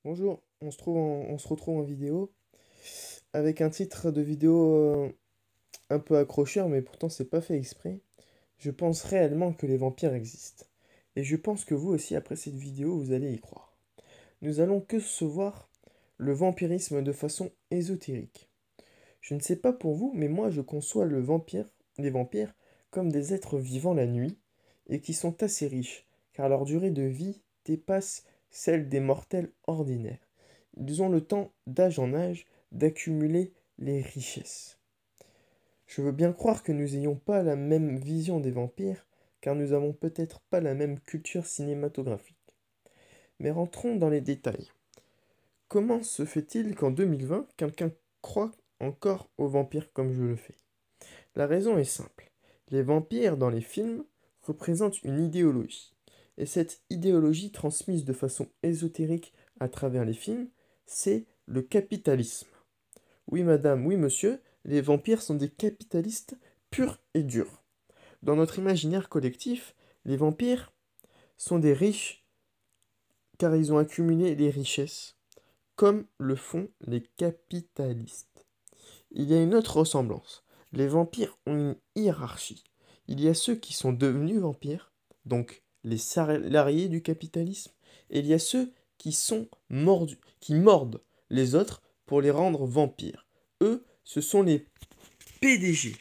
Bonjour, on se retrouve en vidéo avec un titre de vidéo un peu accrocheur, mais pourtant c'est pas fait exprès. Je pense réellement que les vampires existent. Et je pense que vous aussi, après cette vidéo, vous allez y croire. Nous allons que se voir le vampirisme de façon ésotérique. Je ne sais pas pour vous, mais moi je conçois les vampires, comme des êtres vivant la nuit et qui sont assez riches, car leur durée de vie dépasse celle des mortels ordinaires. Ils ont le temps, d'âge en âge, d'accumuler les richesses. Je veux bien croire que nous n'ayons pas la même vision des vampires, car nous n'avons peut-être pas la même culture cinématographique. Mais rentrons dans les détails. Comment se fait-il qu'en 2020, quelqu'un croit encore aux vampires comme je le fais? La raison est simple. Les vampires dans les films représentent une idéologie. Et cette idéologie transmise de façon ésotérique à travers les films, c'est le capitalisme. Oui madame, oui monsieur, les vampires sont des capitalistes purs et durs. Dans notre imaginaire collectif, les vampires sont des riches car ils ont accumulé les richesses, comme le font les capitalistes. Il y a une autre ressemblance. Les vampires ont une hiérarchie. Il y a ceux qui sont devenus vampires, donc les salariés du capitalisme, et il y a ceux qui sont mordus, qui mordent les autres pour les rendre vampires. Eux, ce sont les PDG.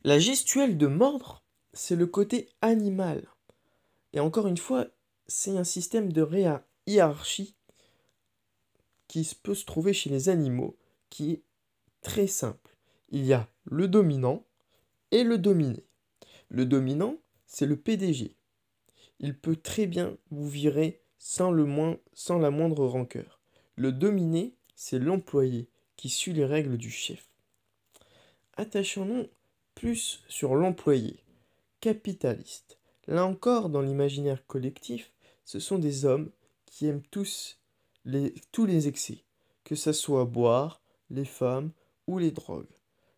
La gestuelle de mordre, c'est le côté animal. Et encore une fois, c'est un système de hiérarchie qui peut se trouver chez les animaux, qui est très simple. Il y a le dominant et le dominé. Le dominant, c'est le PDG. Il peut très bien vous virer sans la moindre rancœur. Le dominé, c'est l'employé qui suit les règles du chef. Attachons-nous plus sur l'employé, capitaliste. Là encore, dans l'imaginaire collectif, ce sont des hommes qui aiment tous les excès, que ça soit boire, les femmes ou les drogues.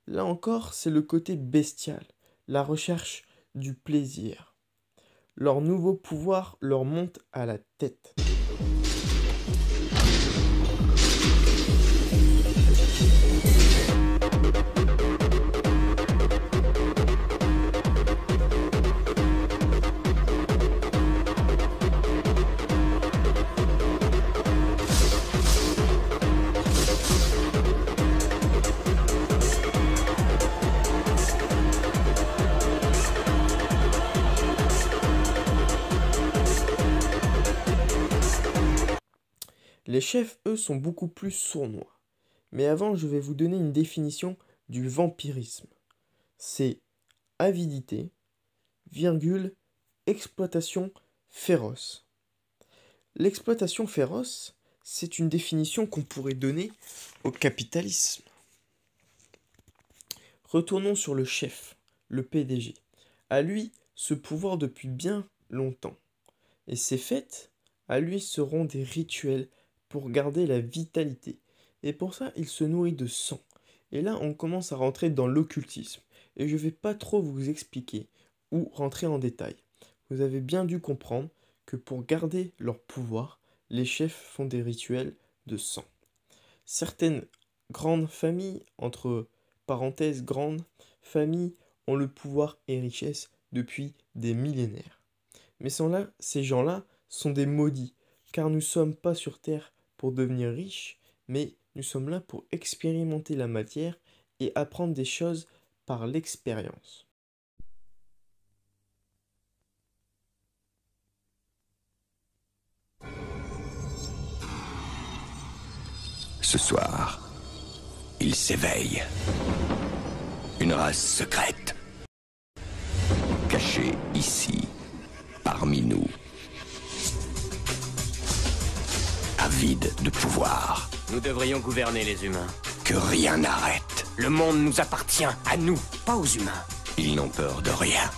Là encore, c'est le côté bestial, la recherche du plaisir. Leur nouveau pouvoir leur monte à la tête. Les chefs, eux, sont beaucoup plus sournois. Mais avant, je vais vous donner une définition du vampirisme. C'est avidité, virgule, exploitation féroce. L'exploitation féroce, c'est une définition qu'on pourrait donner au capitalisme. Retournons sur le chef, le PDG. À lui, ce pouvoir depuis bien longtemps. Et ces fêtes, à lui, seront des rituels pour garder la vitalité. Et pour ça, il se nourrit de sang. Et là, on commence à rentrer dans l'occultisme. Et je ne vais pas trop vous expliquer ou rentrer en détail. Vous avez bien dû comprendre que pour garder leur pouvoir, les chefs font des rituels de sang. Certaines grandes familles, entre parenthèses grandes familles, ont le pouvoir et richesse depuis des millénaires. Mais ces gens-là sont des maudits, car nous ne sommes pas sur Terre pour devenir riches, mais nous sommes là pour expérimenter la matière et apprendre des choses par l'expérience. Ce soir, il s'éveille. Une race secrète, cachée ici, parmi nous. Avide de pouvoir. Nous devrions gouverner les humains. Que rien n'arrête. Le monde nous appartient, à nous, pas aux humains. Ils n'ont peur de rien.